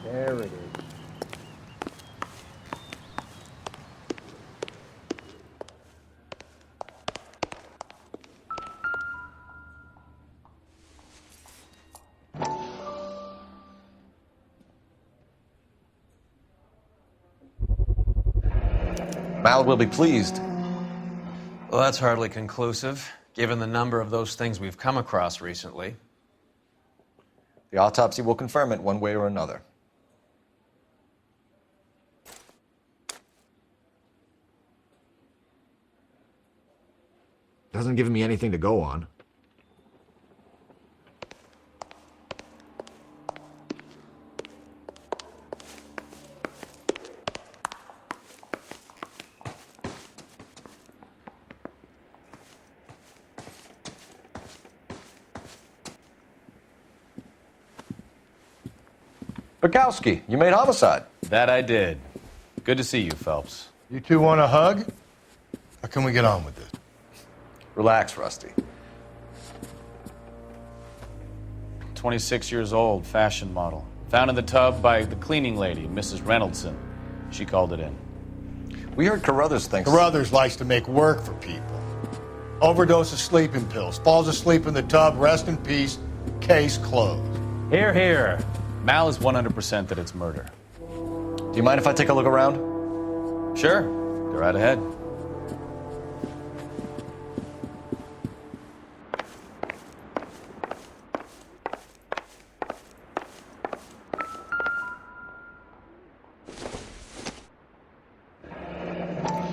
There it is. Mal will be pleased. Well, that's hardly conclusive, given the number of those things we've come across recently. The autopsy will confirm it one way or another. Doesn't give me anything to go on. Bukowski, you made homicide. That I did. Good to see you, Phelps. You two want a hug? Or can we get on with this? Relax, Rusty. 26 years old, fashion model. Found in the tub by the cleaning lady, Mrs. Reynoldson. She called it in. We heard Carruthers thinks... Carruthers likes to make work for people. Overdose of sleeping pills. Falls asleep in the tub. Rest in peace. Case closed. Here, here. Mal is 100% that it's murder. Do you mind if I take a look around? Sure. Go right ahead.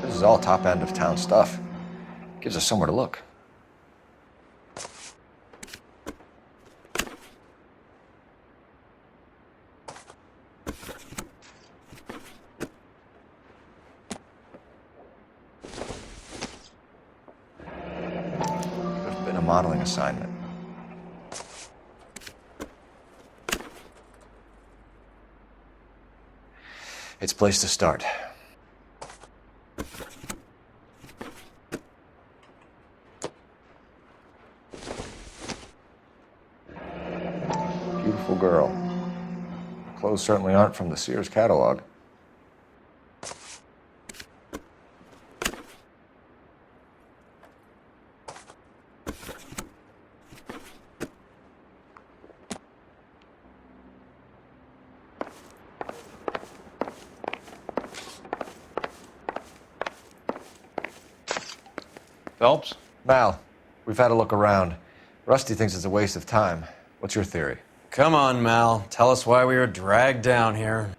This is all top end of town stuff. Gives us somewhere to look. Could have been a modeling assignment. It's a place to start. Beautiful girl. Her clothes certainly aren't from the Sears catalog. Phelps? Mal, we've had a look around. Rusty thinks it's a waste of time. What's your theory? Come on, Mal. Tell us why we were dragged down here.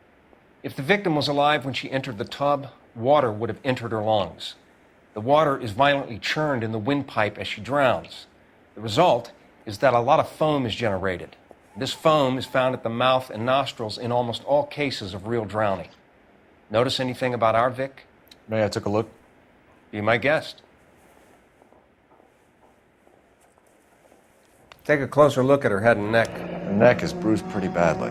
If the victim was alive when she entered the tub, water would have entered her lungs. The water is violently churned in the windpipe as she drowns. The result is that a lot of foam is generated. This foam is found at the mouth and nostrils in almost all cases of real drowning. Notice anything about our Vic? May I took a look? Be my guest. Take a closer look at her head and neck. Her neck is bruised pretty badly.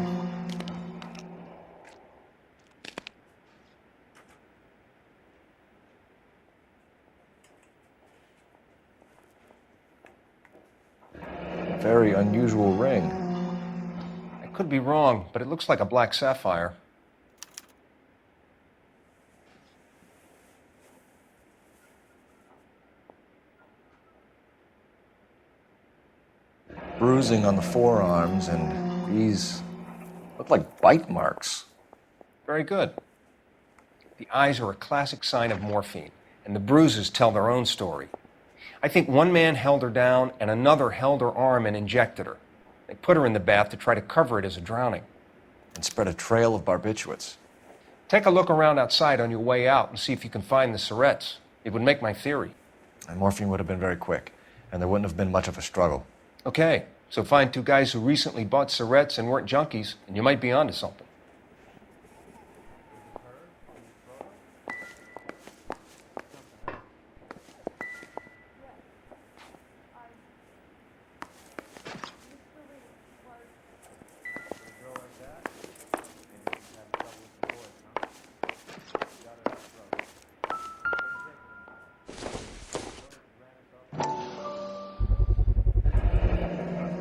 Very unusual ring. I could be wrong, but it looks like a black sapphire. Bruising on the forearms, and these look like bite marks. Very good. The eyes are a classic sign of morphine, and the bruises tell their own story. I think one man held her down and another held her arm and injected her. They put her in the bath to try to cover it as a drowning. And spread a trail of barbiturates. Take a look around outside on your way out and see if you can find the syrettes. It would make my theory. And morphine would have been very quick, and there wouldn't have been much of a struggle. Okay, so find two guys who recently bought syrettes and weren't junkies, and you might be onto something.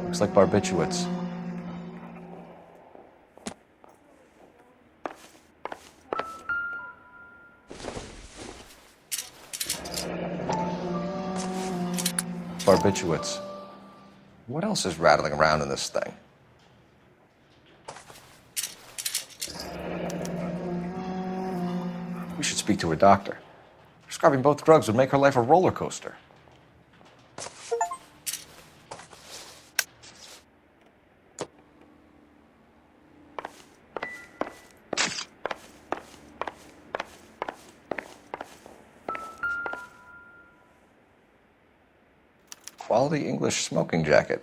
Looks like barbiturates. barbiturates. What else is rattling around in this thing? We should speak to a doctor. Prescribing both drugs would make her life a roller coaster. Quality English smoking jacket.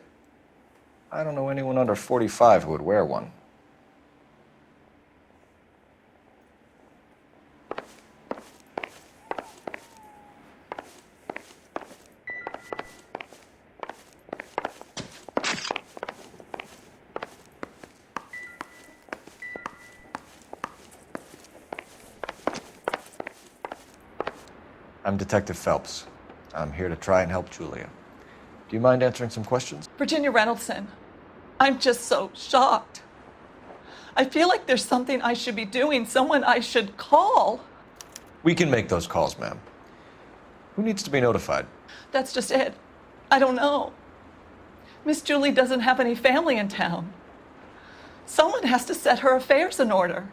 I don't know anyone under 45 who would wear one. I'm Detective Phelps. I'm here to try and help Julia. Do you mind answering some questions? Virginia Reynoldson, I'm just so shocked. I feel like there's something I should be doing, someone I should call. We can make those calls, ma'am. Who needs to be notified? That's just it. I don't know. Miss Julie doesn't have any family in town. Someone has to set her affairs in order.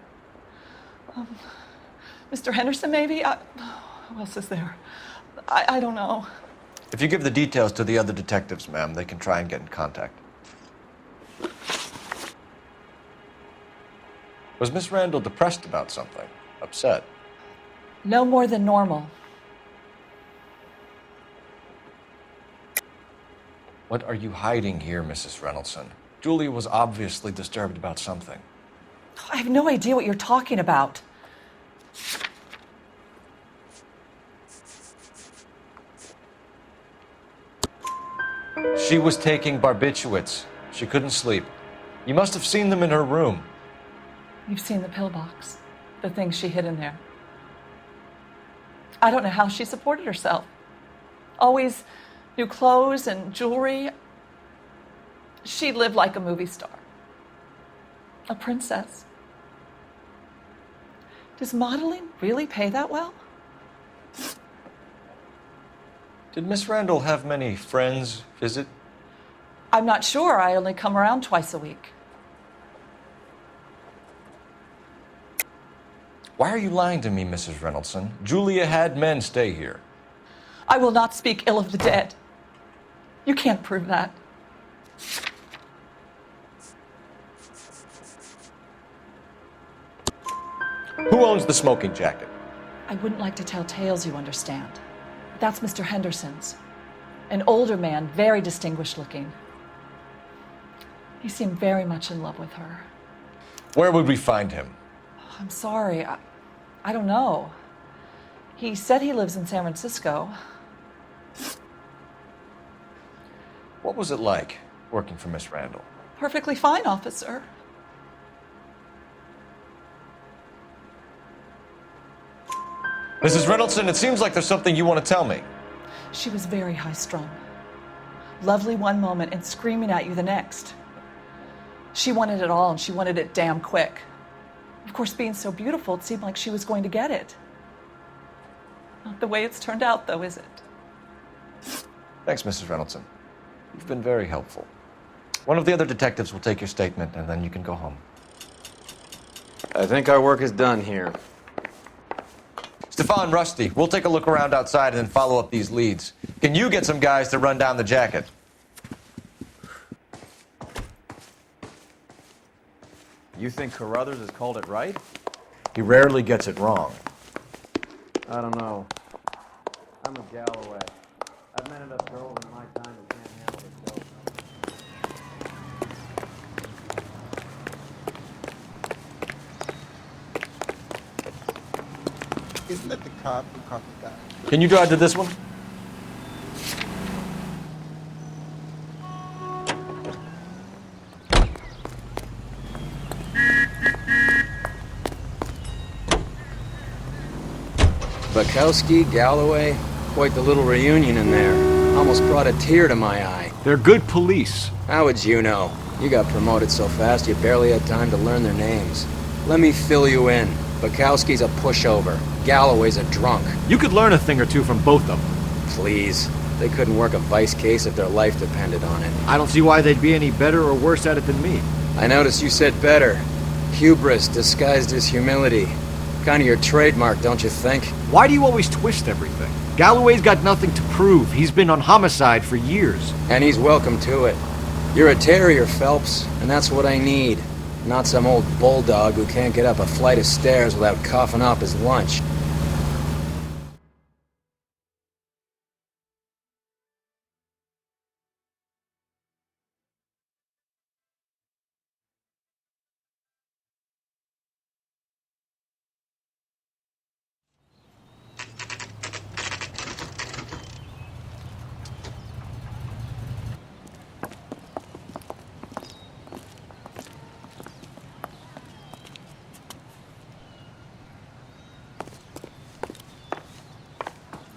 Mr. Henderson, maybe? Who else is there? I don't know. If you give the details to the other detectives, ma'am, they can try and get in contact. Was Miss Randall depressed about something? Upset? No more than normal. What are you hiding here, Mrs. Reynoldson? Julia was obviously disturbed about something. I have no idea what you're talking about. She was taking barbiturates. She couldn't sleep. You must have seen them in her room. You've seen the pillbox, the things she hid in there. I don't know how she supported herself. Always new clothes and jewelry. She lived like a movie star. A princess. Does modeling really pay that well? Did Miss Randall have many friends visit? I'm not sure. I only come around twice a week. Why are you lying to me, Mrs. Reynoldson? Julia had men stay here. I will not speak ill of the dead. You can't prove that. Who owns the smoking jacket? I wouldn't like to tell tales, you understand. That's Mr. Henderson's. An older man, very distinguished looking. He seemed very much in love with her. Where would we find him? I'm sorry. I don't know. He said he lives in San Francisco. What was it like working for Miss Randall? Perfectly fine, officer. Mrs. Reynoldson, it seems like there's something you want to tell me. She was very high-strung. Lovely one moment and screaming at you the next. She wanted it all, and she wanted it damn quick. Of course, being so beautiful, it seemed like she was going to get it. Not the way it's turned out, though, is it? Thanks, Mrs. Reynoldson. You've been very helpful. One of the other detectives will take your statement, and then you can go home. I think our work is done here. Stefan, Rusty, we'll take a look around outside and then follow up these leads. Can you get some guys to run down the jacket? You think Carruthers has called it right? He rarely gets it wrong. I don't know. I'm a Galloway. I've met enough girls in my time who can't handle the joke. Isn't that the cop who caught the guy? Can you drive to this one? Bukowski, Galloway, quite the little reunion in there. Almost brought a tear to my eye. They're good police. How would you know? You got promoted so fast you barely had time to learn their names. Let me fill you in. Bukowski's a pushover. Galloway's a drunk. You could learn a thing or two from both of them. Please. They couldn't work a vice case if their life depended on it. I don't see why they'd be any better or worse at it than me. I noticed you said better. Hubris disguised as humility. Kind of your trademark, don't you think? Why do you always twist everything? Galloway's got nothing to prove. He's been on homicide for years. And he's welcome to it. You're a terrier, Phelps, and that's what I need. Not some old bulldog who can't get up a flight of stairs without coughing up his lunch.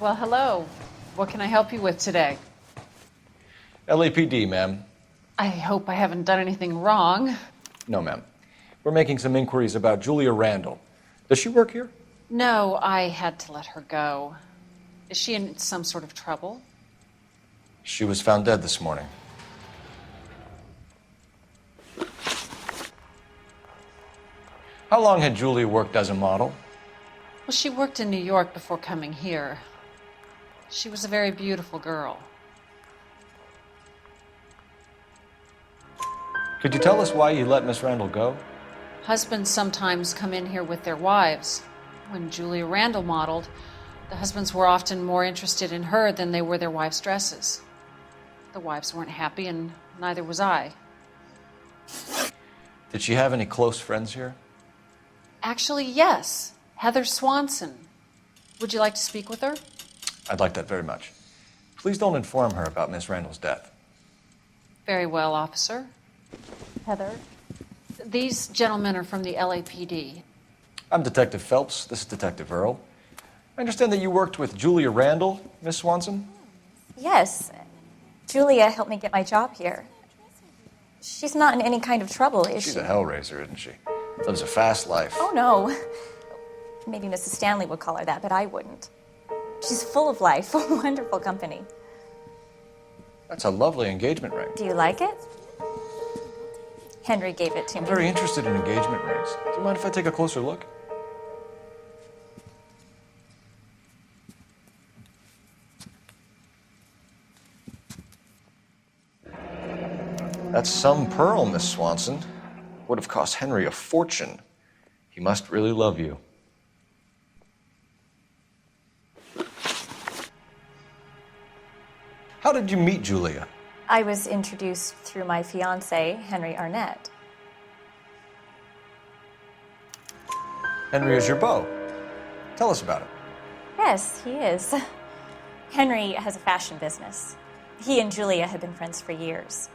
Well, hello. What can I help you with today? LAPD, ma'am. I hope I haven't done anything wrong. No, ma'am. We're making some inquiries about Julia Randall. Does she work here? No, I had to let her go. Is she in some sort of trouble? She was found dead this morning. How long had Julia worked as a model? Well, she worked in New York before coming here. She was a very beautiful girl. Could you tell us why you let Miss Randall go? Husbands sometimes come in here with their wives. When Julia Randall modeled, the husbands were often more interested in her than they were their wives' dresses. The wives weren't happy, and neither was I. Did she have any close friends here? Actually, yes. Heather Swanson. Would you like to speak with her? I'd like that very much. Please don't inform her about Miss Randall's death. Very well, officer. Heather? These gentlemen are from the LAPD. I'm Detective Phelps. This is Detective Earl. I understand that you worked with Julia Randall, Miss Swanson? Yes. Julia helped me get my job here. She's not in any kind of trouble, is she? She's a hellraiser, isn't she? Lives a fast life. Oh, no. Maybe Mrs. Stanley would call her that, but I wouldn't. She's full of life, wonderful company. That's a lovely engagement ring. Do you like it? Henry gave it to I'm me. very interested in engagement rings. Do you mind if I take a closer look? That's some pearl, Miss Swanson. Would have cost Henry a fortune. He must really love you. How did you meet Julia? I was introduced through my fiancé, Henry Arnett. Henry is your beau. Tell us about it. Yes, he is. Henry has a fashion business. He and Julia have been friends for years.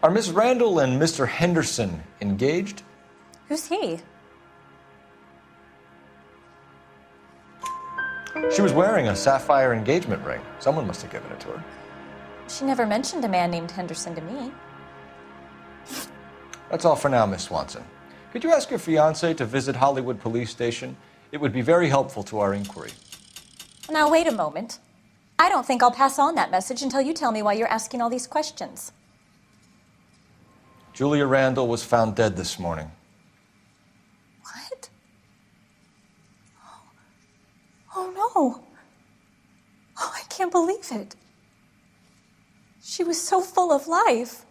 Are Miss Randall and Mr. Henderson engaged? Who's he? She was wearing a sapphire engagement ring. Someone must have given it to her. She never mentioned a man named Henderson to me. That's all for now, Miss Swanson. Could you ask your fiancé to visit Hollywood Police Station? It would be very helpful to our inquiry. Now, wait a moment. I don't think I'll pass on that message until you tell me why you're asking all these questions. Julia Randall was found dead this morning. What? Oh, no. Oh, I can't believe it. She was so full of life.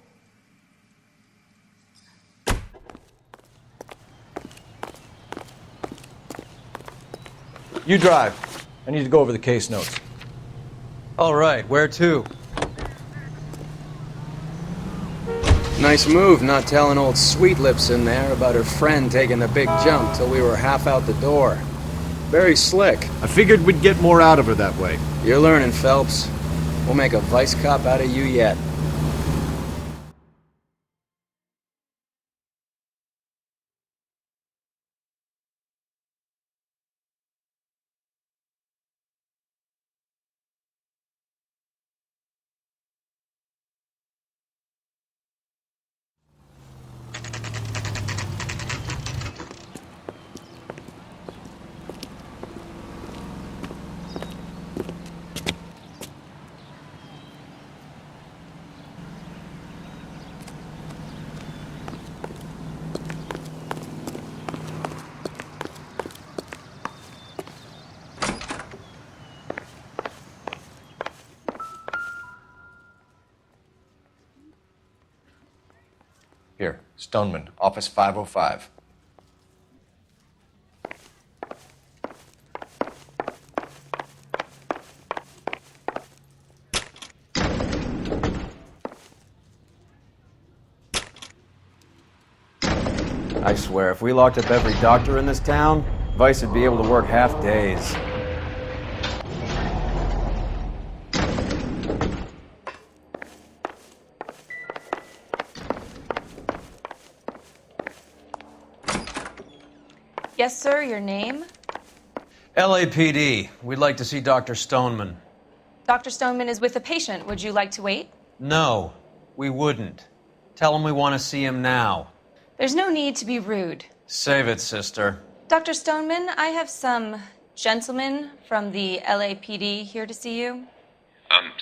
You drive. I need to go over the case notes. All right, where to? Nice move not telling old Sweet Lips in there about her friend taking the big jump till we were half out the door. Very slick. I figured we'd get more out of her that way. You're learning, Phelps. We'll make a vice cop out of you yet. Here, Stoneman, office 505. I swear, if we locked up every doctor in this town, Vice would be able to work half days. Yes, sir, your name? LAPD. We'd like to see Dr. Stoneman. Dr. Stoneman is with a patient. Would you like to wait? No, we wouldn't. Tell him we want to see him now. There's no need to be rude. Save it, sister. Dr. Stoneman, I have some gentlemen from the LAPD here to see you.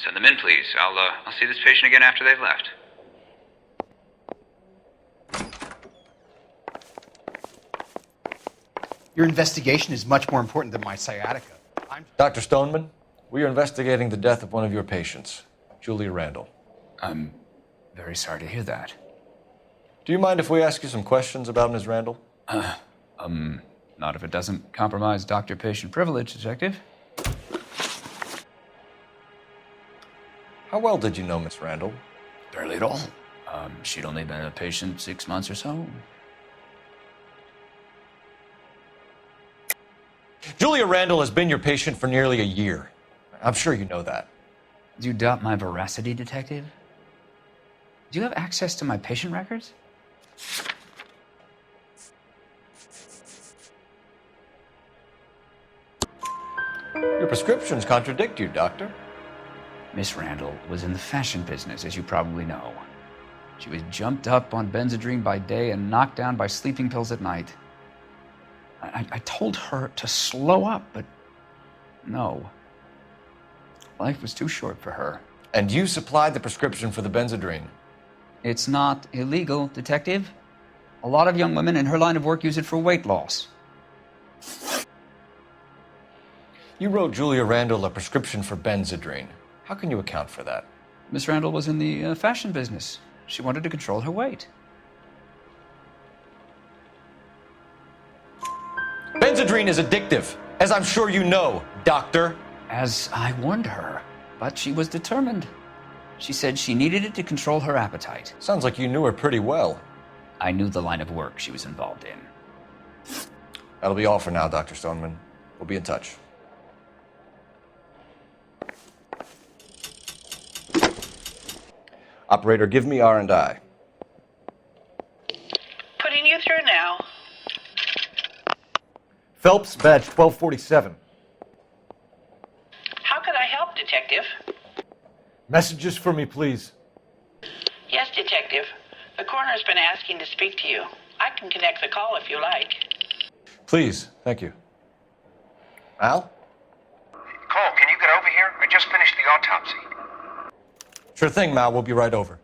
Send them in, please. I'll see this patient again after they've left. Your investigation is much more important than my sciatica. Dr. Stoneman, we are investigating the death of one of your patients, Julia Randall. I'm very sorry to hear that. Do you mind if we ask you some questions about Ms. Randall? Not if it doesn't compromise doctor-patient privilege, Detective. How well did you know Miss Randall? Barely at all. She'd only been a patient 6 months or so. Julia Randall has been your patient for nearly a year. I'm sure you know that. Do you doubt my veracity, Detective? Do you have access to my patient records? Your prescriptions contradict you, Doctor. Miss Randall was in the fashion business, as you probably know. She was jumped up on Benzedrine by day and knocked down by sleeping pills at night. I told her to slow up, but no. Life was too short for her. And you supplied the prescription for the Benzedrine. It's not illegal, Detective. A lot of young women in her line of work use it for weight loss. You wrote Julia Randall a prescription for Benzedrine. How can you account for that? Miss Randall was in the fashion business. She wanted to control her weight. Benzedrine is addictive, as I'm sure you know, Doctor. As I warned her, but she was determined. She said she needed it to control her appetite. Sounds like you knew her pretty well. I knew the line of work she was involved in. That'll be all for now, Dr. Stoneman. We'll be in touch. Operator, give me R&I. Putting you through now. Phelps, badge 1247. How could I help, Detective? Messages for me, please. Yes, Detective. The coroner's been asking to speak to you. I can connect the call if you like. Please, thank you. Al? Cole, can you get over here? I just finished the autopsy. Sure thing, Mal. We'll be right over.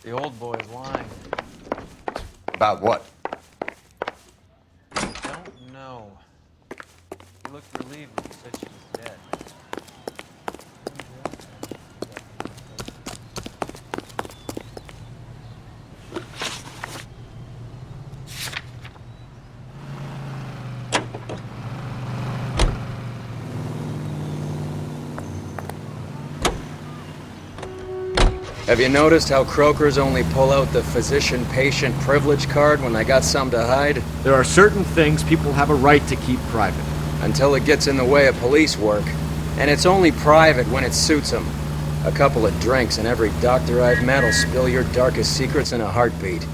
The old boy's lying. About what? Don't know. He looked relieved when he said she was dead. Have you noticed how croakers only pull out the physician-patient privilege card when they got something to hide? There are certain things people have a right to keep private. Until it gets in the way of police work. And it's only private when it suits them. A couple of drinks and every doctor I've met will spill your darkest secrets in a heartbeat.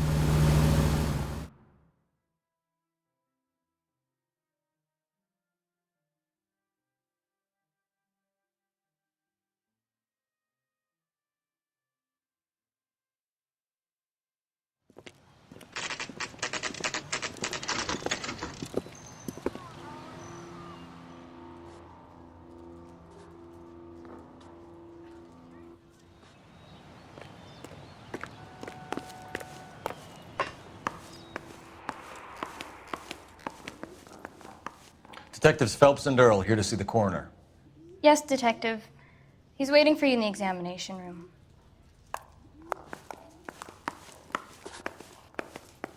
Detectives Phelps and Earl here to see the coroner. Yes, Detective. He's waiting for you in the examination room.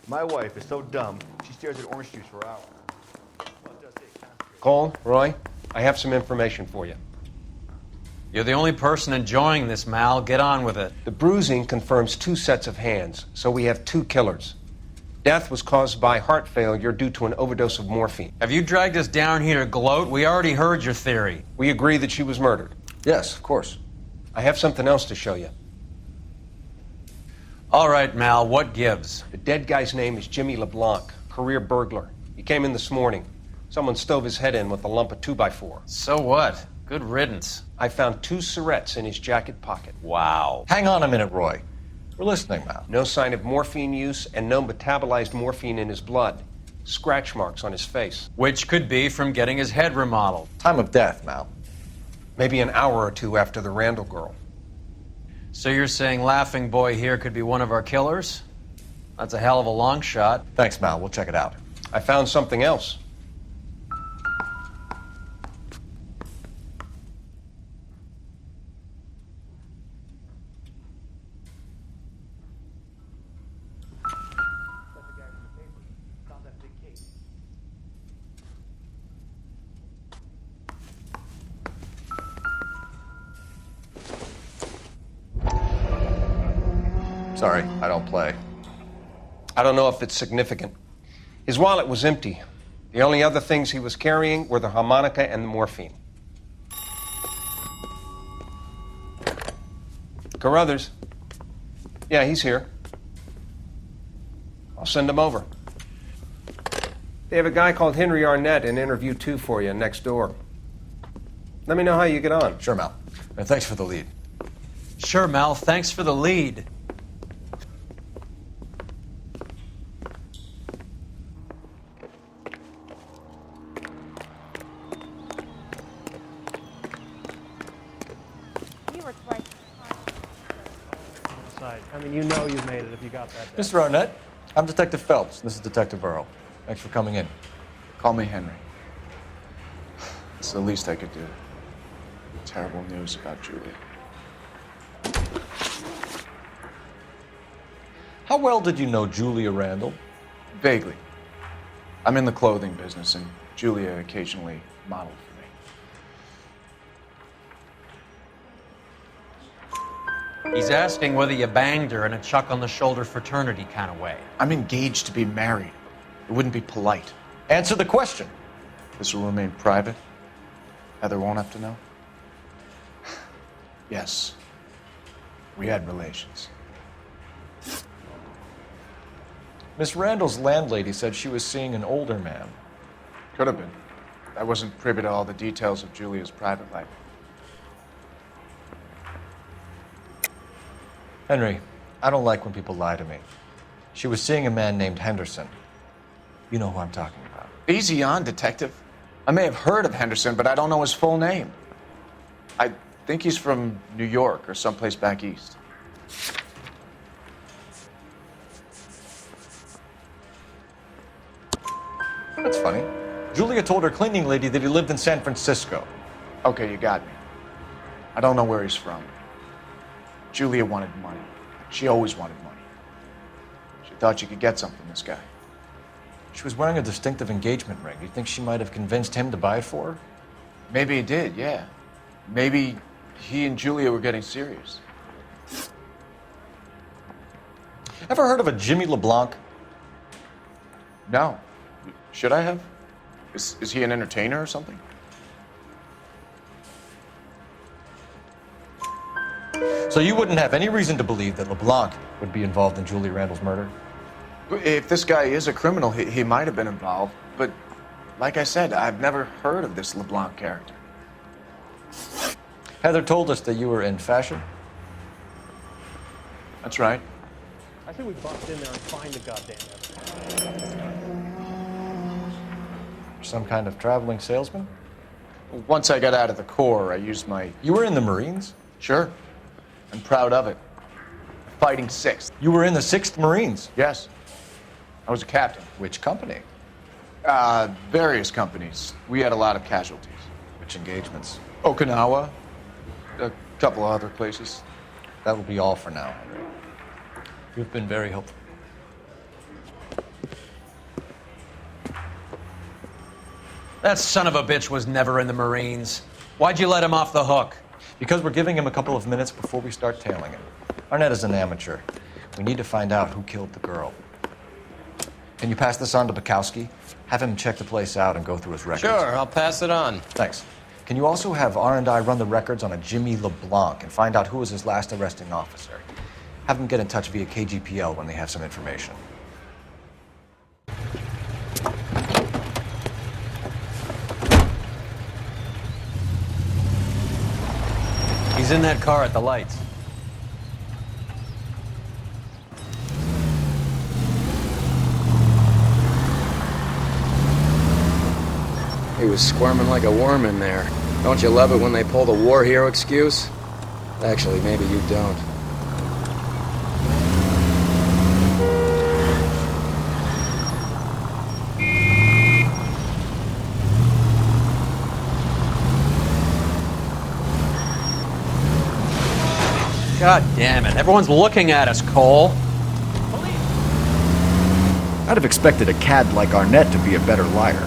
My wife is so dumb, she stares at orange juice for hours. Cole, Roy, I have some information for you. You're the only person enjoying this, Mal. Get on with it. The bruising confirms 2 sets of hands, so we have 2 killers. Death was caused by heart failure due to an overdose of morphine. Have you dragged us down here to gloat? We already heard your theory. We agree that she was murdered. Yes, of course. I have something else to show you. All right, Mal, what gives? The dead guy's name is Jimmy LeBlanc, career burglar. He came in this morning. Someone stove his head in with a lump of 2x4. So what? Good riddance. I found 2 cigarettes in his jacket pocket. Wow. Hang on a minute, Roy. We're listening now. No sign of morphine use and no metabolized morphine in his blood. Scratch marks on his face. Which could be from getting his head remodeled. Time of death, Mal. Maybe an hour or 2 after the Randall girl. So you're saying Laughing Boy here could be one of our killers? That's a hell of a long shot. Thanks, Mal. We'll check it out. I found something else. Sorry, I don't play. I don't know if it's significant. His wallet was empty. The only other things he was carrying were the harmonica and the morphine. Carruthers. Yeah, he's here. I'll send him over. They have a guy called Henry Arnett in interview 2 for you next door. Let me know how you get on. Sure, Mal. And thanks for the lead. Sure, Mal. Thanks for the lead. I mean, you know you made it if you got that. Mr. Arnett, I'm Detective Phelps. This is Detective Earl. Thanks for coming in. Call me Henry. It's the least I could do. Terrible news about Julie. How well did you know Julia Randall? Vaguely. I'm in the clothing business, and Julia occasionally modeled for me. He's asking whether you banged her in a chuck-on-the-shoulder fraternity kind of way. I'm engaged to be married. It wouldn't be polite. Answer the question. This will remain private. Heather won't have to know. Yes. We had relations. Miss Randall's landlady said she was seeing an older man. Could have been. I wasn't privy to all the details of Julia's private life. Henry, I don't like when people lie to me. She was seeing a man named Henderson. You know who I'm talking about. Easy on, Detective. I may have heard of Henderson, but I don't know his full name. I think he's from New York or someplace back east. That's funny. Julia told her cleaning lady that he lived in San Francisco. Okay, you got me. I don't know where he's from. Julia wanted money. She always wanted money. She thought she could get something from this guy. She was wearing a distinctive engagement ring. You think she might have convinced him to buy it for her? Maybe he did, yeah. Maybe he and Julia were getting serious. Ever heard of a Jimmy LeBlanc? No. Should I have? Is he an entertainer or something? So you wouldn't have any reason to believe that LeBlanc would be involved in Julia Randall's murder? If this guy is a criminal, he might have been involved. But like I said, I've never heard of this LeBlanc character. Heather told us that you were in fashion. That's right. I think we bust in there and find the goddamn evidence. Some kind of traveling salesman? Once I got out of the Corps, I used my... You were in the Marines? Sure. I'm proud of it. Fighting 6th. You were in the 6th Marines? Yes. I was a captain. Which company? Various companies. We had a lot of casualties. Which engagements? Okinawa, a couple of other places. That will be all for now, Henry. You've been very helpful. That son of a bitch was never in the Marines. Why'd you let him off the hook? Because we're giving him a couple of minutes before we start tailing him. Arnett is an amateur. We need to find out who killed the girl. Can you pass this on to Bukowski? Have him check the place out and go through his records. Sure, I'll pass it on. Thanks. Can you also have R&I run the records on a Jimmy LeBlanc and find out who was his last arresting officer? Have them get in touch via KGPL when they have some information. He's in that car at the lights. He was squirming like a worm in there. Don't you love it when they pull the war hero excuse? Actually, maybe you don't. God damn it. Everyone's looking at us, Cole. I'd have expected a cad like Arnett to be a better liar.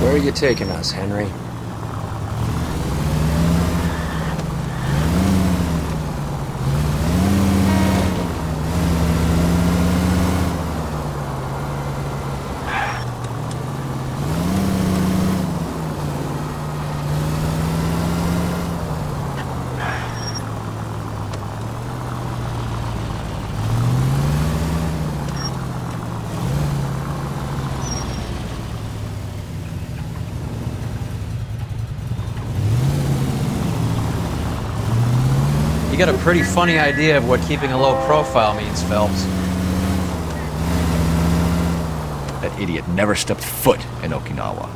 Where are you taking us, Henry? You got a pretty funny idea of what keeping a low profile means, Phelps. That idiot never stepped foot in Okinawa.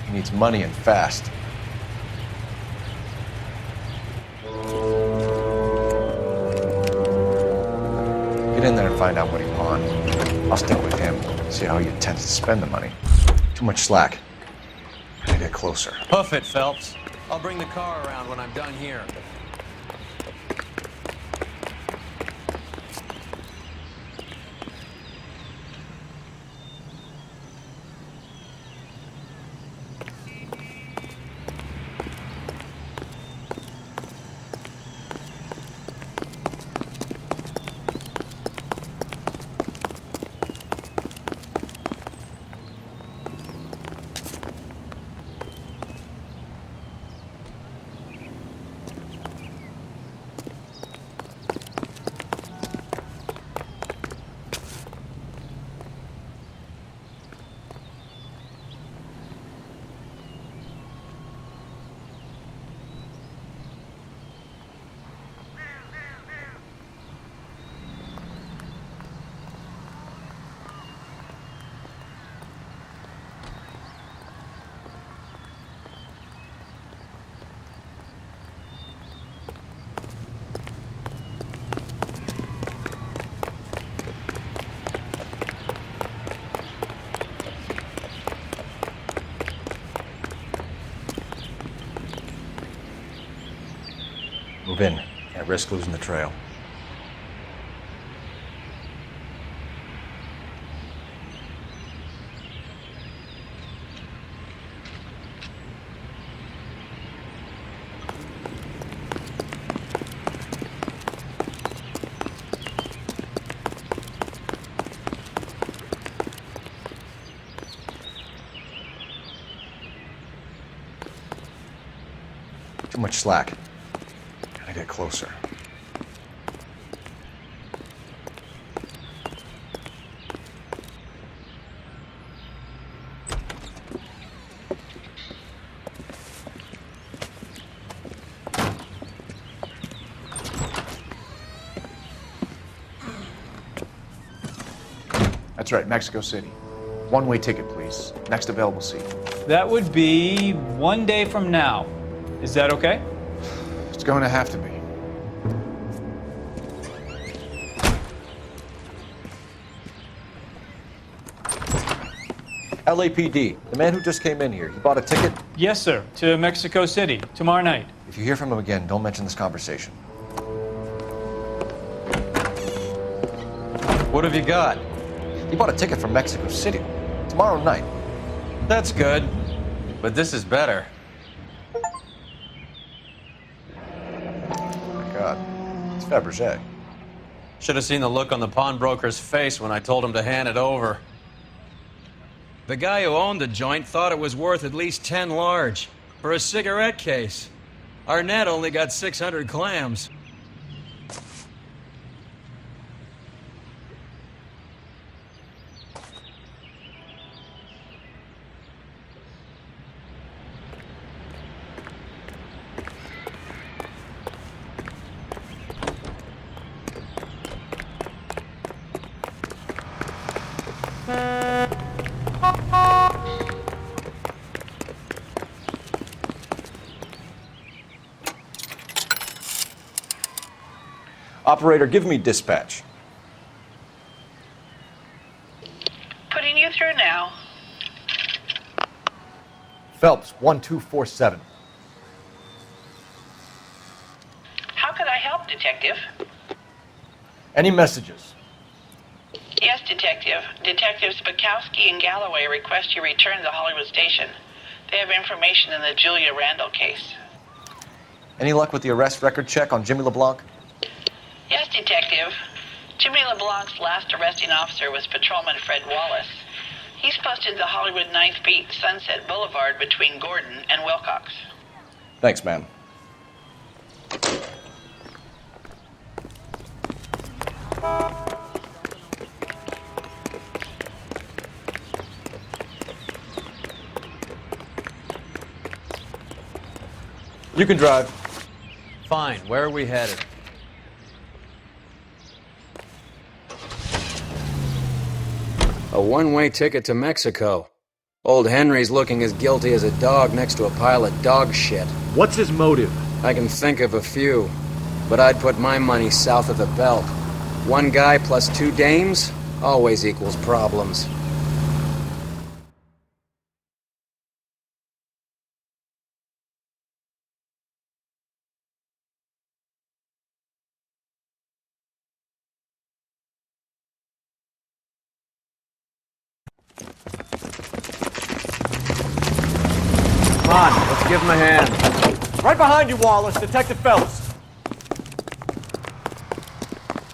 He needs money and fast. Get in there and find out what he pawned. I'll stick with him, see how he intends to spend the money. Too much slack. Gotta get closer. Hoof it, Phelps. I'll bring the car around when I'm done here. Move in. Can't risk losing the trail. Too much slack. Gotta get closer. That's right, Mexico City. One-way ticket, please. Next available seat. That would be 1 day from now. Is that okay? It's going to have to be. LAPD, the man who just came in here, he bought a ticket? Yes, sir. To Mexico City, tomorrow night. If you hear from him again, don't mention this conversation. What have you got? He bought a ticket from Mexico City. Tomorrow night. That's good. But this is better. God, it's Fabergé. Should have seen the look on the pawnbroker's face when I told him to hand it over. The guy who owned the joint thought it was worth at least 10 large for a cigarette case. Arnett only got 600 clams. Operator, give me dispatch. Putting you through now. Phelps, 1247. How could I help, Detective? Any messages? Yes, Detective. Detectives Bukowski and Galloway request you return to Hollywood Station. They have information in the Julia Randall case. Any luck with the arrest record check on Jimmy LeBlanc? Yes, Detective. Jimmy LeBlanc's last arresting officer was Patrolman Fred Wallace. He's posted to Hollywood 9th Beat, Sunset Boulevard between Gordon and Wilcox. Thanks, man. You can drive. Fine. Where are we headed? A one-way ticket to Mexico. Old Henry's looking as guilty as a dog next to a pile of dog shit. What's his motive? I can think of a few, but I'd put my money south of the belt. One guy plus 2 dames always equals problems. Come on, let's give him a hand. Right behind you, Wallace. Detective Phelps.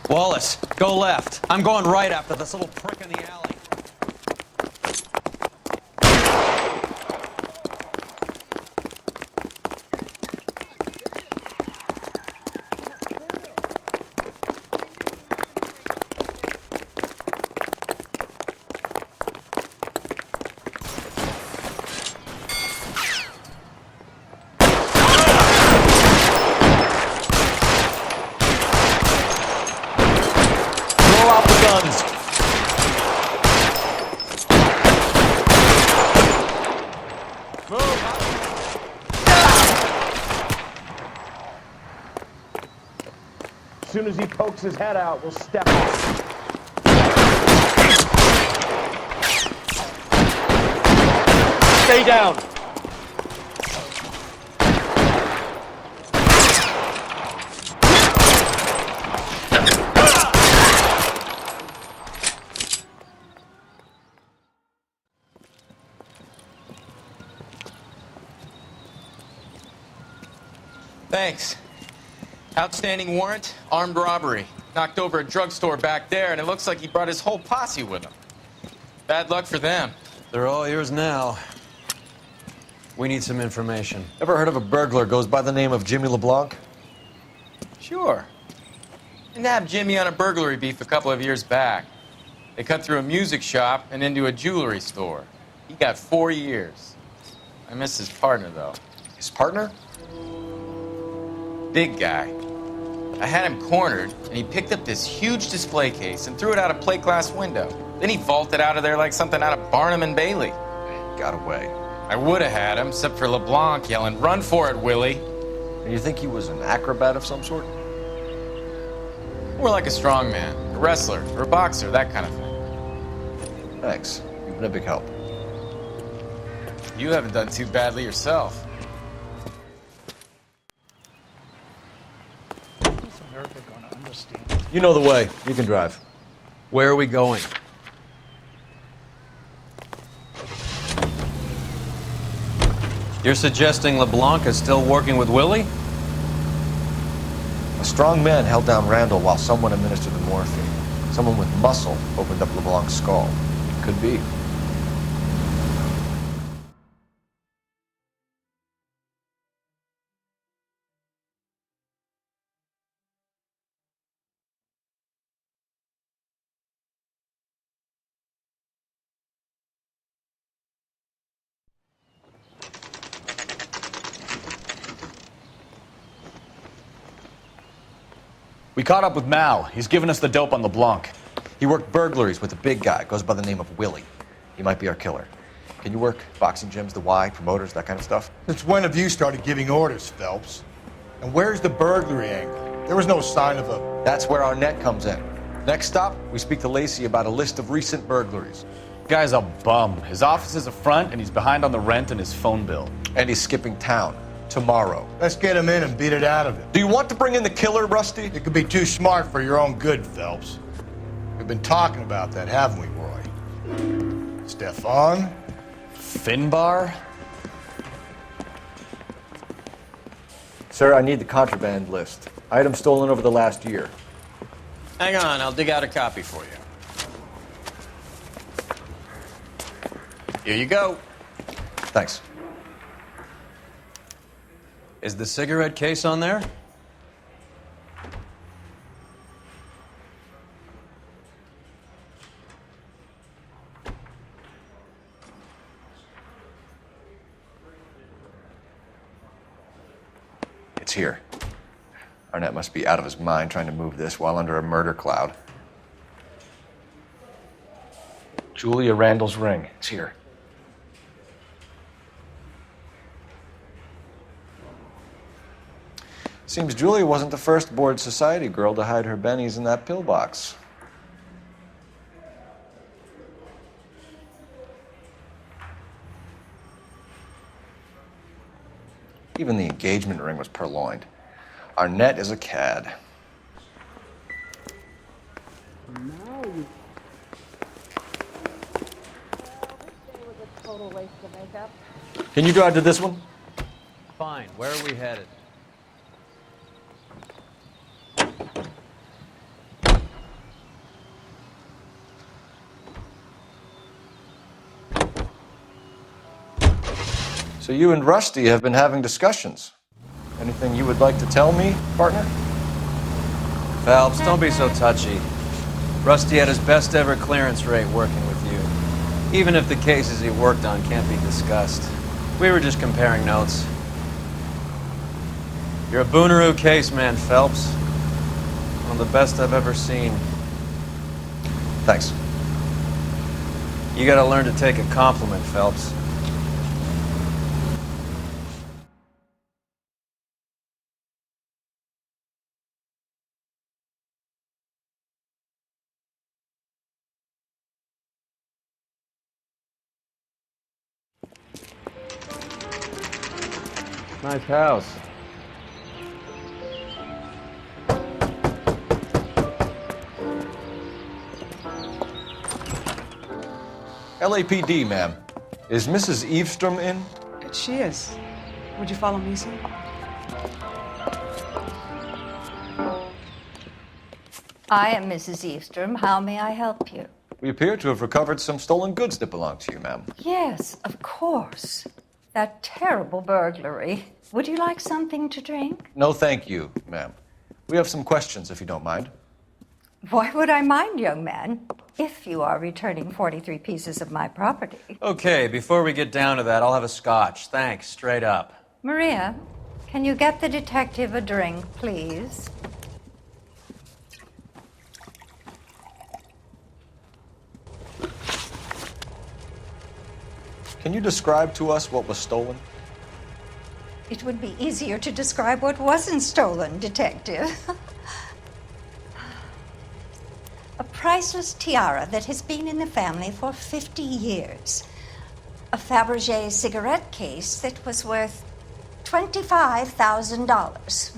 Wallace, go left. I'm going right after this little prick in the alley. As soon as he pokes his head out, we'll step off. Stay down. Thanks. Outstanding warrant, armed robbery. Knocked over a drugstore back there, and it looks like he brought his whole posse with him. Bad luck for them. They're all yours now. We need some information. Ever heard of a burglar goes by the name of Jimmy LeBlanc? Sure. I nabbed Jimmy on a burglary beef a couple of years back. They cut through a music shop and into a jewelry store. He got 4 years. I miss his partner, though. His partner? Big guy. I had him cornered, and he picked up this huge display case and threw it out a plate glass window. Then he vaulted out of there like something out of Barnum and Bailey. Got away. I would have had him, except for LeBlanc yelling, "Run for it, Willie!" And you think he was an acrobat of some sort? More like a strongman, a wrestler, or a boxer, that kind of thing. Thanks. You've been a big help. You haven't done too badly yourself. You know the way. You can drive. Where are we going? You're suggesting LeBlanc is still working with Willie? A strong man held down Randall while someone administered the morphine. Someone with muscle opened up LeBlanc's skull. Could be. We caught up with Mal. He's given us the dope on LeBlanc. He worked burglaries with a big guy. Goes by the name of Willie. He might be our killer. Can you work boxing gyms, the Y, promoters, that kind of stuff? Since when have you started giving orders, Phelps? And where's the burglary angle? There was no sign of a... That's where our net comes in. Next stop, we speak to Lacey about a list of recent burglaries. Guy's a bum. His office is a front, and he's behind on the rent and his phone bill. And he's skipping town. Tomorrow. Let's get him in and beat it out of him. Do you want to bring in the killer, Rusty? You could be too smart for your own good, Phelps. We've been talking about that, haven't we, Roy? Stefan? Finbar? Sir, I need the contraband list. Items stolen over the last year. Hang on, I'll dig out a copy for you. Here you go. Thanks. Is the cigarette case on there? It's here. Arnett must be out of his mind trying to move this while under a murder cloud. Julia Randall's ring. It's here. Seems Julia wasn't the first bored society girl to hide her bennies in that pillbox. Even the engagement ring was purloined. Arnett is a cad. Can you drive to this one? Fine. Where are we headed? So you and Rusty have been having discussions. Anything you would like to tell me, partner? Phelps, don't be so touchy. Rusty had his best ever clearance rate working with you. Even if the cases he worked on can't be discussed. We were just comparing notes. You're a Booneroo case man, Phelps. One of the best I've ever seen. Thanks. You gotta learn to take a compliment, Phelps. Nice house. LAPD, ma'am. Is Mrs. Eavestrom in? She is. Would you follow me, sir? I am Mrs. Eastrom. How may I help you? We appear to have recovered some stolen goods that belong to you, ma'am. Yes, of course. That terrible burglary. Would you like something to drink? No, thank you, ma'am. We have some questions, if you don't mind. Why would I mind, young man, if you are returning 43 pieces of my property? Okay, before we get down to that, I'll have a scotch. Thanks, straight up. Maria, can you get the detective a drink, please? Can you describe to us what was stolen? It would be easier to describe what wasn't stolen, Detective. A priceless tiara that has been in the family for 50 years. A Fabergé cigarette case that was worth $25,000.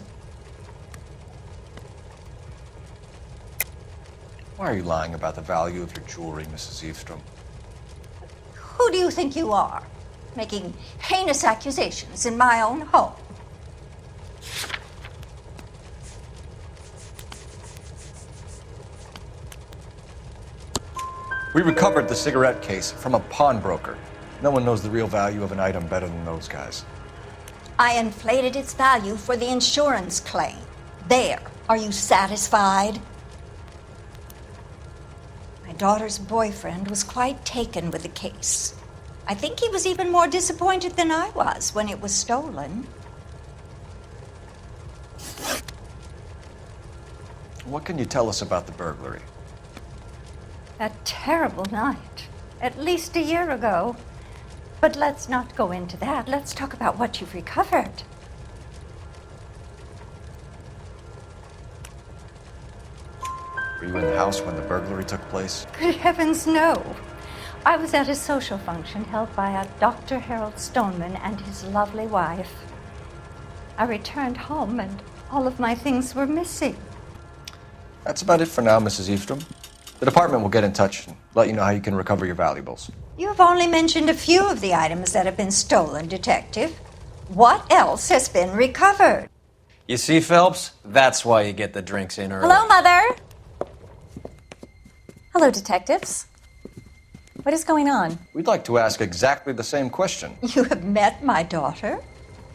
Why are you lying about the value of your jewelry, Mrs. Eastrom? Who do you think you are, making heinous accusations in my own home? We recovered the cigarette case from a pawnbroker. No one knows the real value of an item better than those guys. I inflated its value for the insurance claim. There. Are you satisfied? My daughter's boyfriend was quite taken with the case. I think he was even more disappointed than I was when it was stolen. What can you tell us about the burglary? That terrible night. At least a year ago. But let's not go into that. Let's talk about what you've recovered. Were you in the house when the burglary took place? Good heavens, no. I was at a social function held by a Dr. Harold Stoneman and his lovely wife. I returned home and all of my things were missing. That's about it for now, Mrs. Eastrom. The department will get in touch and let you know how you can recover your valuables. You have only mentioned a few of the items that have been stolen, Detective. What else has been recovered? You see, Phelps? That's why you get the drinks in early. Hello, Mother. Hello, detectives. What is going on? We'd like to ask exactly the same question. You have met my daughter?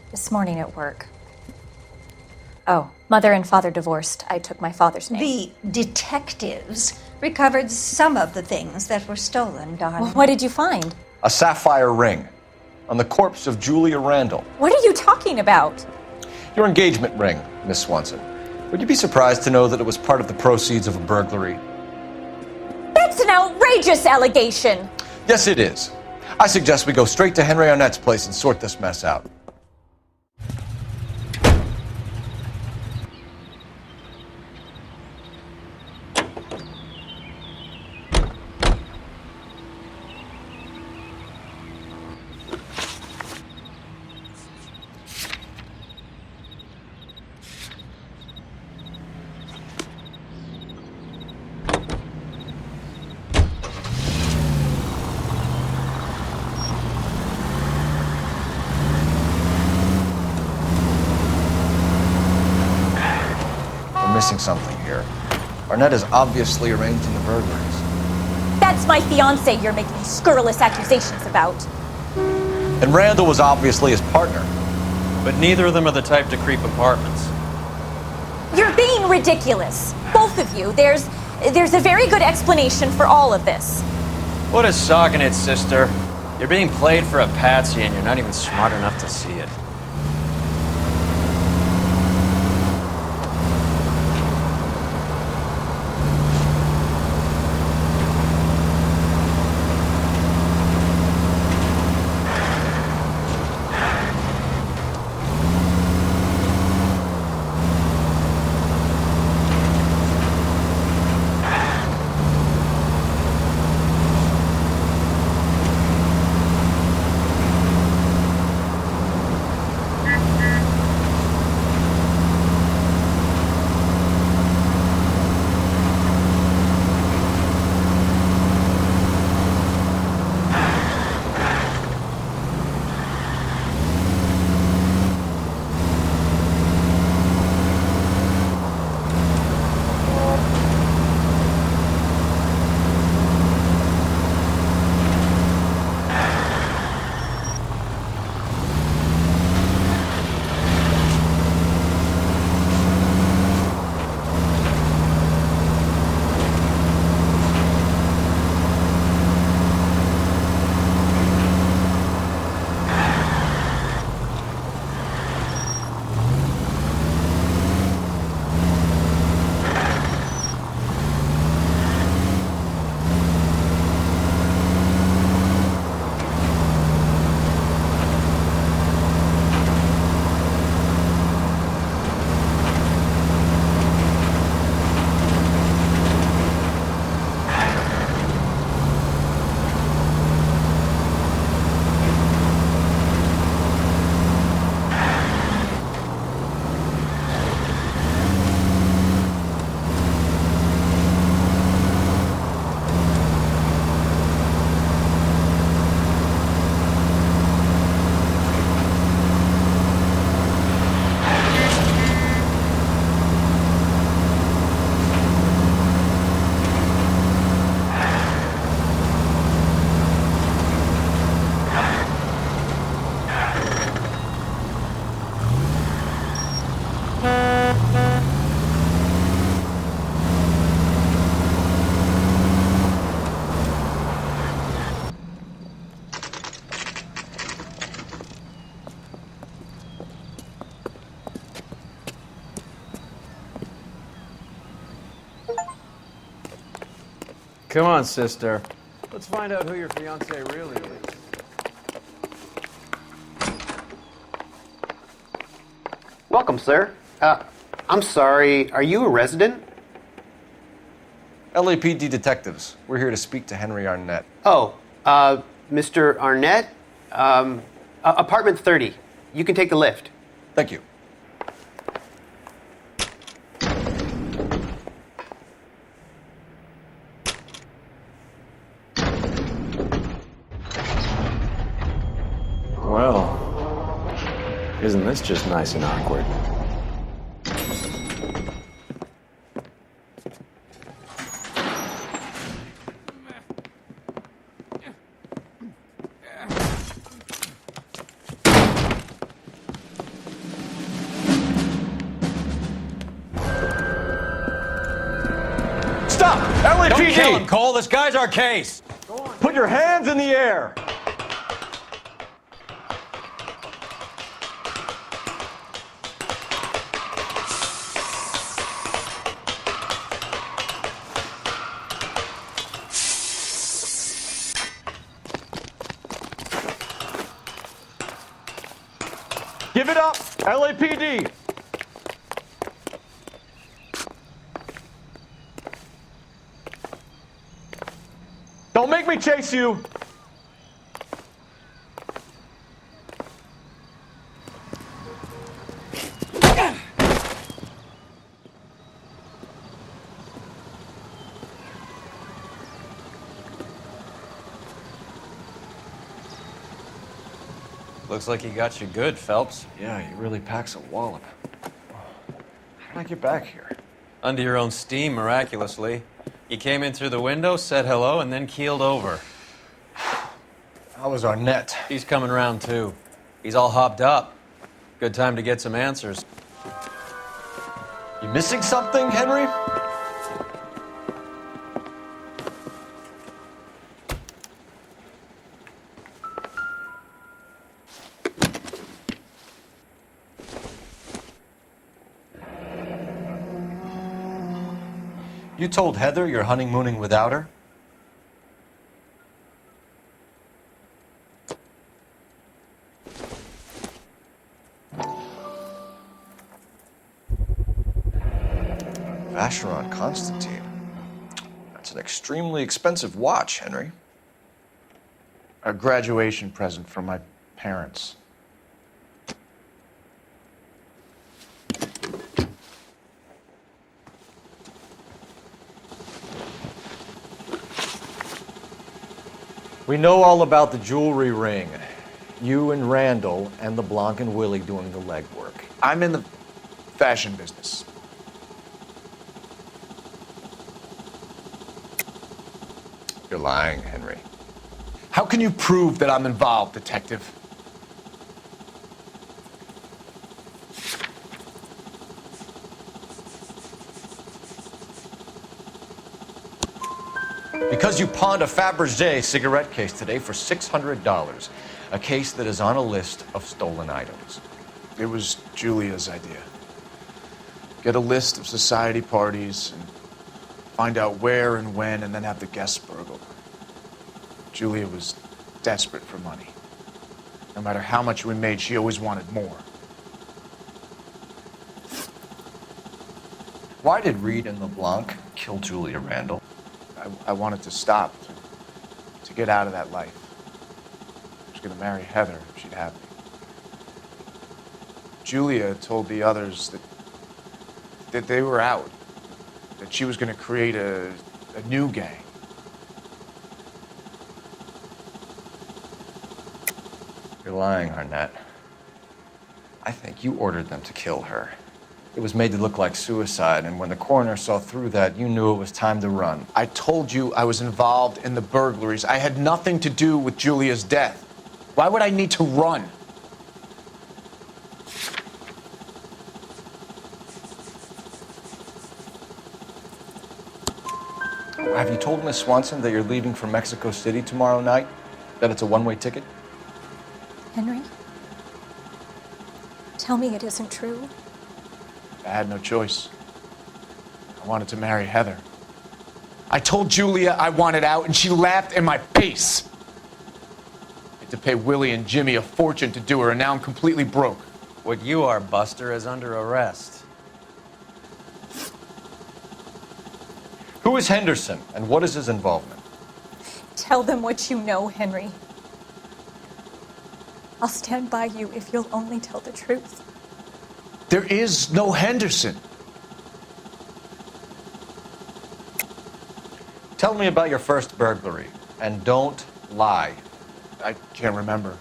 This morning at work. Oh, mother and father divorced. I took my father's name. The detectives recovered some of the things that were stolen, darling. Well, what did you find? A sapphire ring on the corpse of Julia Randall. What are you talking about? Your engagement ring, Miss Swanson. Would you be surprised to know that it was part of the proceeds of a burglary? That's an outrageous allegation! Yes, it is. I suggest we go straight to Henry Arnett's place and sort this mess out. Missing something here. Arnett is obviously arranging the burglaries. That's my fiance you're making scurrilous accusations about. And Randall was obviously his partner. But neither of them are the type to creep apartments. You're being ridiculous. Both of you. There's a very good explanation for all of this. What is sogging it, sister? You're being played for a patsy and you're not even smart enough to see it. Come on, sister. Let's find out who your fiance really is. Welcome, sir. I'm sorry, are you a resident? LAPD detectives. We're here to speak to Henry Arnett. Oh, Mr. Arnett? Apartment 30. You can take the lift. Thank you. Well, isn't this just nice and awkward? Stop! LAPD! Don't kill him, Cole. This guy's our case. Put your hands in the air! Give it up, LAPD! Don't make me chase you! Looks like he got you good, Phelps. Yeah, he really packs a wallop. How did I get back here? Under your own steam, miraculously. You came in through the window, said hello, and then keeled over. How was Arnett? He's coming round, too. He's all hopped up. Good time to get some answers. You missing something, Henry? You told Heather you're honeymooning without her? Vacheron Constantine. That's an extremely expensive watch, Henry. A graduation present from my parents. We know all about the jewelry ring. You and Randall and LeBlanc and Willie doing the legwork. I'm in the fashion business. You're lying, Henry. How can you prove that I'm involved, detective? Because you pawned a Fabergé cigarette case today for $600. A case that is on a list of stolen items. It was Julia's idea. Get a list of society parties and find out where and when and then have the guests burgled. Julia was desperate for money. No matter how much we made, she always wanted more. Why did Reed and LeBlanc kill Julia Randall? I wanted to stop, to get out of that life. I was going to marry Heather if she'd have me. Julia told the others that they were out, that she was going to create a new gang. You're lying, Arnett. I think you ordered them to kill her. It was made to look like suicide, and when the coroner saw through that, you knew it was time to run. I told you I was involved in the burglaries. I had nothing to do with Julia's death. Why would I need to run? Have you told Miss Swanson that you're leaving for Mexico City tomorrow night? That it's a one-way ticket? Henry? Tell me it isn't true. I had no choice. I wanted to marry Heather. I told Julia I wanted out, and she laughed in my face. I had to pay Willie and Jimmy a fortune to do her, and now I'm completely broke. What you are, Buster, is under arrest. Who is Henderson, and what is his involvement? Tell them what you know, Henry. I'll stand by you if you'll only tell the truth. There is no Henderson. Tell me about your first burglary, and don't lie. I can't remember.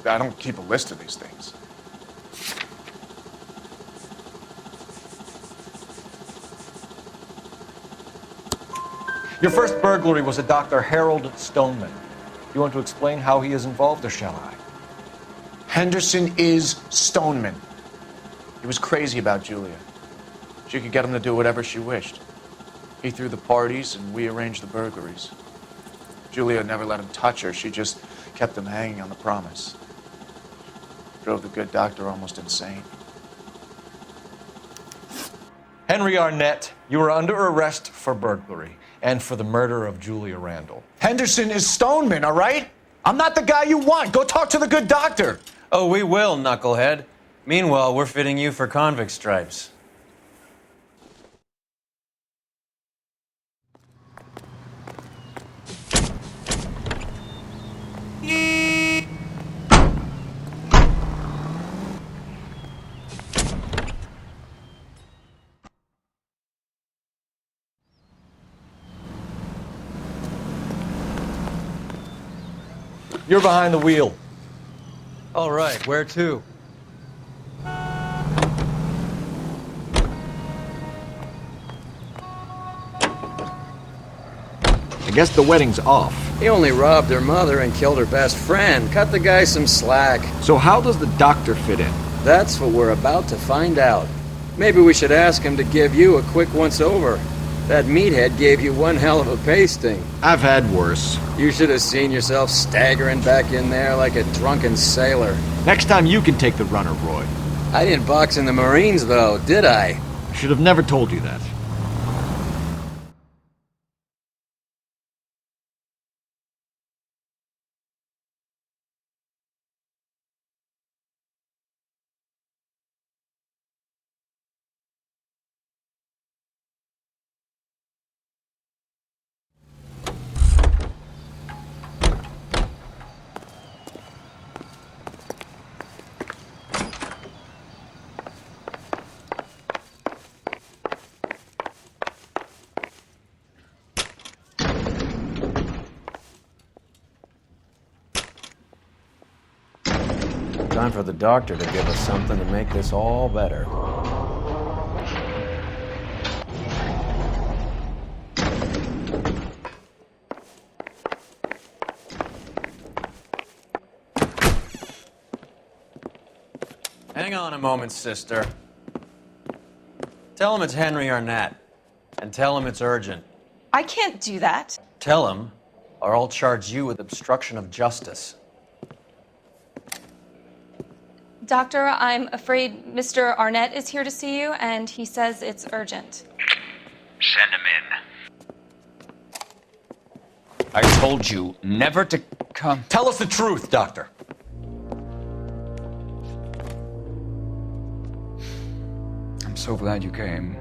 I don't keep a list of these things. Your first burglary was a Dr. Harold Stoneman. You want to explain how he is involved, or shall I? Henderson is Stoneman. He was crazy about Julia. She could get him to do whatever she wished. He threw the parties, and we arranged the burglaries. Julia never let him touch her. She just kept him hanging on the promise. Drove the good doctor almost insane. Henry Arnett, you are under arrest for burglary and for the murder of Julia Randall. Henderson is Stoneman, all right? I'm not the guy you want. Go talk to the good doctor. Oh, we will, knucklehead. Meanwhile, we're fitting you for convict stripes. You're behind the wheel. All right, where to? I guess the wedding's off. He only robbed her mother and killed her best friend. Cut the guy some slack. So how does the doctor fit in? That's what we're about to find out. Maybe we should ask him to give you a quick once-over. That meathead gave you one hell of a pasting. I've had worse. You should have seen yourself staggering back in there like a drunken sailor. Next time you can take the runner, Roy. I didn't box in the Marines, though, did I? I should have never told you that. Time for the doctor to give us something to make this all better. Hang on a moment, sister. Tell him it's Henry Arnett, and tell him it's urgent. I can't do that. Tell him, or I'll charge you with obstruction of justice. Doctor, I'm afraid Mr. Arnett is here to see you, and he says it's urgent. Send him in. I told you never to come. Tell us the truth, Doctor. I'm so glad you came.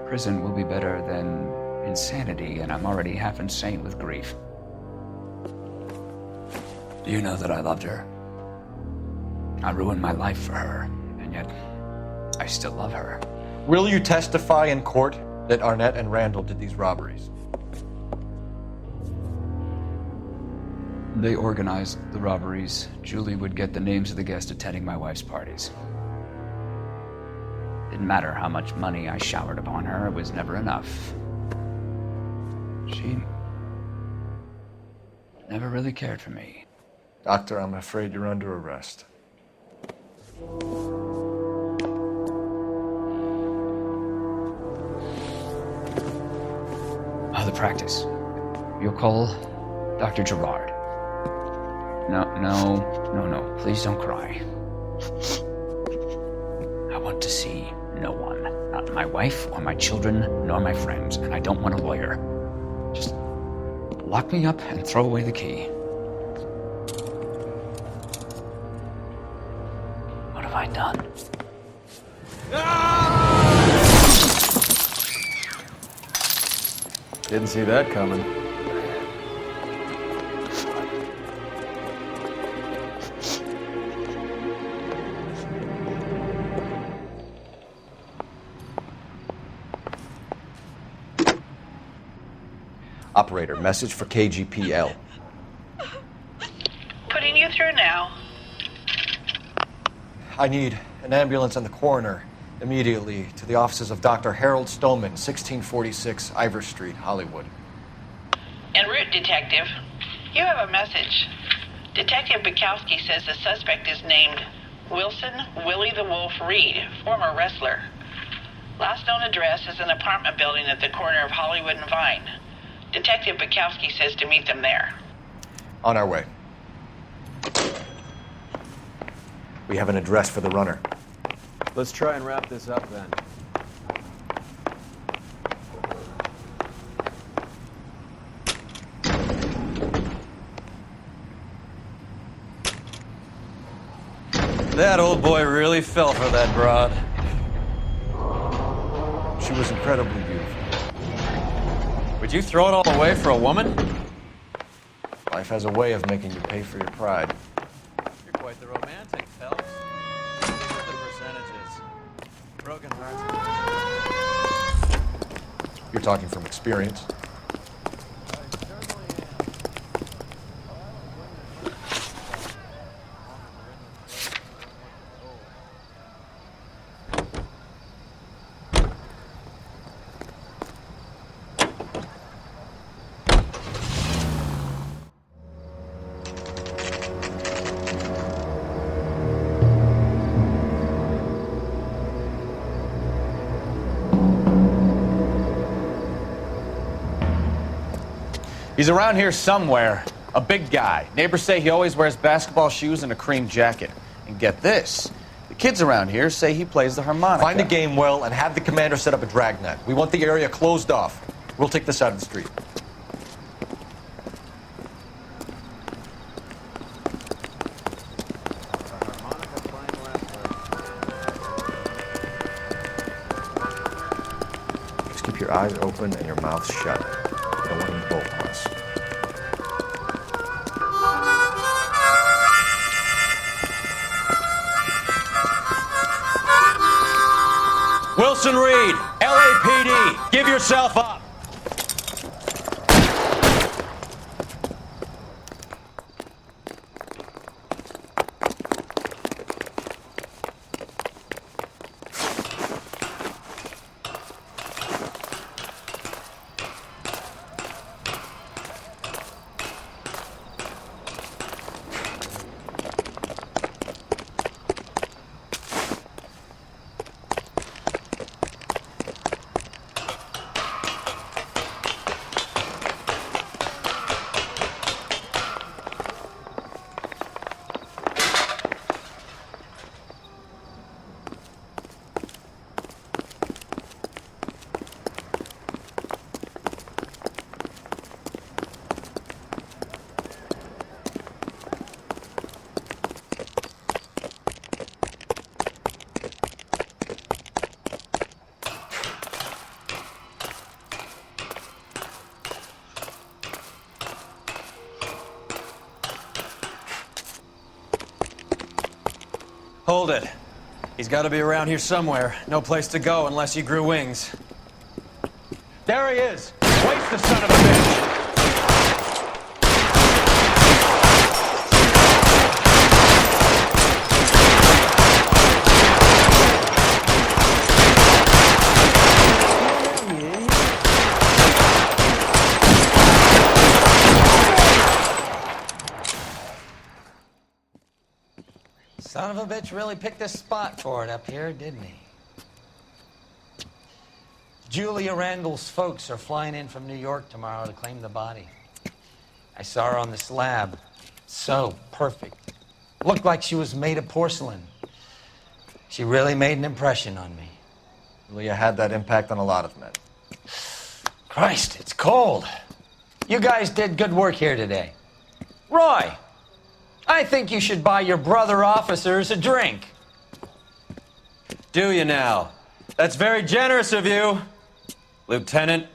Prison will be better than insanity, and I'm already half insane with grief. Do you know that I loved her? I ruined my life for her, and yet I still love her. Will you testify in court that Arnett and Randall did these robberies? They organized the robberies. Julie would get the names of the guests attending my wife's parties. Didn't matter how much money I showered upon her, it was never enough. She never really cared for me. Doctor, I'm afraid you're under arrest. The practice. You'll call Dr. Gerard. No. Please don't cry. I want to see no one. not my wife or my children nor my friends, and I don't want a lawyer. Just lock me up and throw away the key. What have I done? Didn't see that coming. Operator, message for KGPL. Putting you through now. I need an ambulance and the coroner immediately to the offices of Dr. Harold Stoneman, 1646 Ivor Street, Hollywood. En route, Detective. You have a message. Detective Bukowski says the suspect is named Wilson Willie the Wolf Reed, former wrestler. Last known address is an apartment building at the corner of Hollywood and Vine. Detective Bukowski says to meet them there. On our way. We have an address for the runner. Let's try and wrap this up then. That old boy really fell for that broad. She was incredibly beautiful. Would you throw it all away for a woman? Life has a way of making you pay for your pride. You're quite the romantic, Phelps. Look at the percentages. Broken hearts. You're talking from experience. He's around here somewhere. A big guy. Neighbors say he always wears basketball shoes and a cream jacket. And get this, the kids around here say he plays the harmonica. Find the game well and have the commander set up a dragnet. We want the area closed off. We'll take this side of the street. Just keep your eyes open and your mouth shut. Don't let him bolt on us. Wilson Reed, LAPD, give yourself up. Hold it. He's got to be around here somewhere. No place to go unless he grew wings. There he is! Waste the son of a bitch! Son of a bitch really picked a spot for it up here, didn't he? Julia Randall's folks are flying in from New York tomorrow to claim the body. I saw her on the slab. So perfect. Looked like she was made of porcelain. She really made an impression on me. Julia had that impact on a lot of men. Christ, it's cold. You guys did good work here today. Roy, I think you should buy your brother officers a drink. Do you now? That's very generous of you, Lieutenant.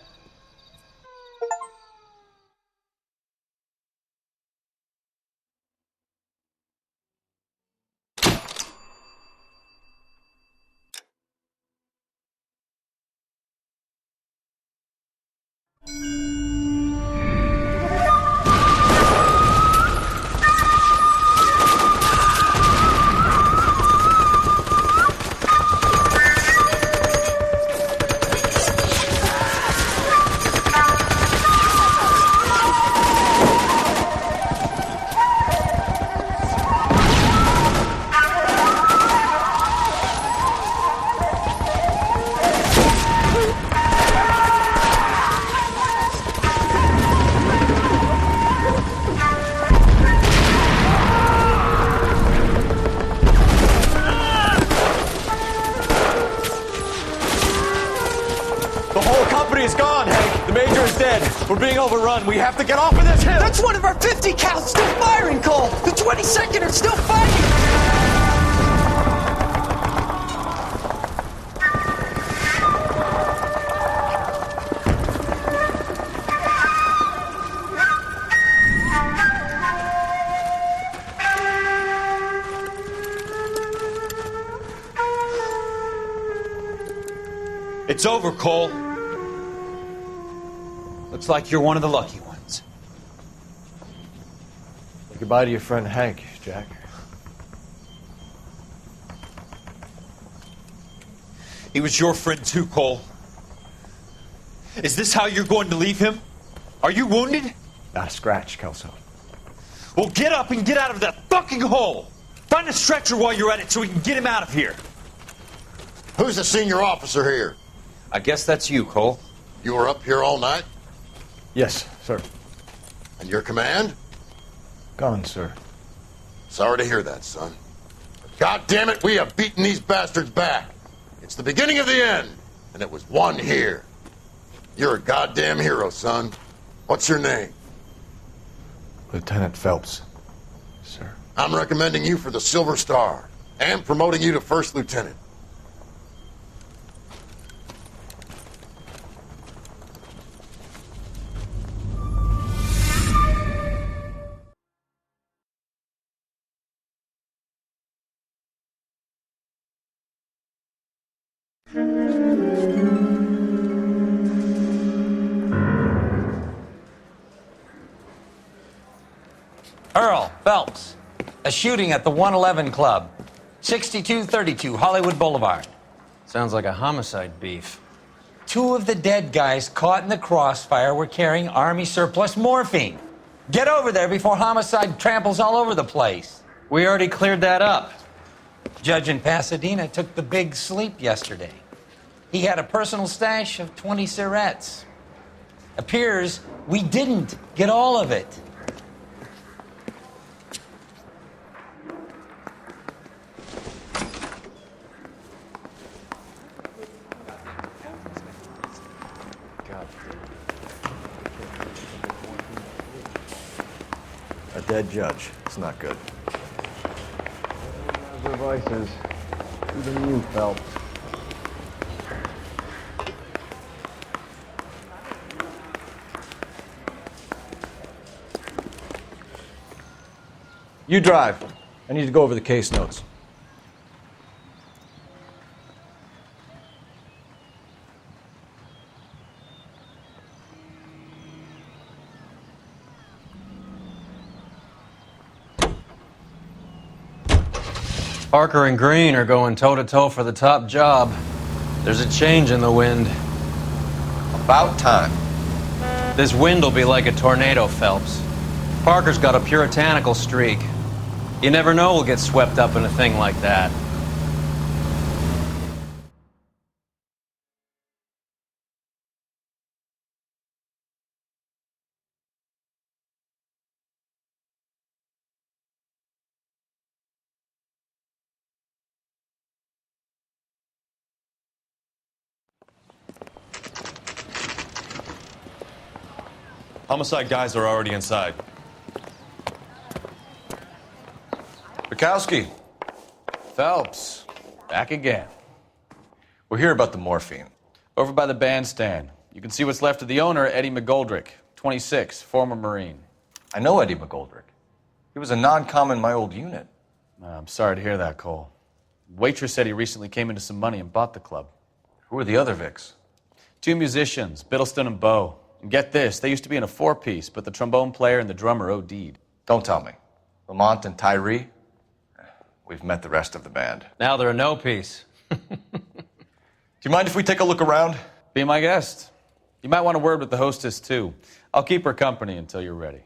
The whole company is gone, Hank. The major is dead. We're being overrun. We have to get off of this hill. That's one of our 50 cows still firing, Cole. The 22nd are still fighting. It's over, Cole. Looks like you're one of the lucky ones. Say goodbye to your friend Hank, Jack. He was your friend too, Cole. Is this how you're going to leave him? Are you wounded? Not a scratch, Kelso. Well, get up and get out of that fucking hole! Find a stretcher while you're at it so we can get him out of here. Who's the senior officer here? I guess that's you, Cole. You were up here all night? Yes, sir. And your command? Gone, sir. Sorry to hear that, son. God damn it, we have beaten these bastards back. It's the beginning of the end, and it was one here. You're a goddamn hero, son. What's your name? Lieutenant Phelps, sir. I'm recommending you for the Silver Star and promoting you to first lieutenant. Earl Phelps, a shooting at the 111 Club, 6232 Hollywood Boulevard. Sounds like a homicide beef. 2 of the dead guys caught in the crossfire were carrying Army surplus morphine. Get over there before homicide tramples all over the place. We already cleared that up. Judge in Pasadena took the big sleep yesterday. He had a personal stash of 20 cigarettes. Appears we didn't get all of it. A dead judge. It's not good. Devices. Even you, Phelps. You drive. I need to go over the case notes. Parker and Green are going toe-to-toe for the top job. There's a change in the wind. About time. This wind will be like a tornado, Phelps. Parker's got a puritanical streak. You never know we'll get swept up in a thing like that. Homicide guys are already inside. Bukowski. Phelps, back again. We're here about the morphine. Over by the bandstand. You can see what's left of the owner, Eddie McGoldrick, 26, former Marine. I know Eddie McGoldrick. He was a non-com in my old unit. I'm sorry to hear that, Cole. Waitress said he recently came into some money and bought the club. Who are the other Vics? 2 musicians, Biddleston and Bowe. And get this, they used to be in a 4-piece, but the trombone player and the drummer OD'd. Don't tell me. Lamont and Tyree? We've met the rest of the band. Now they're a no-piece. Do you mind if we take a look around? Be my guest. You might want a word with the hostess, too. I'll keep her company until you're ready.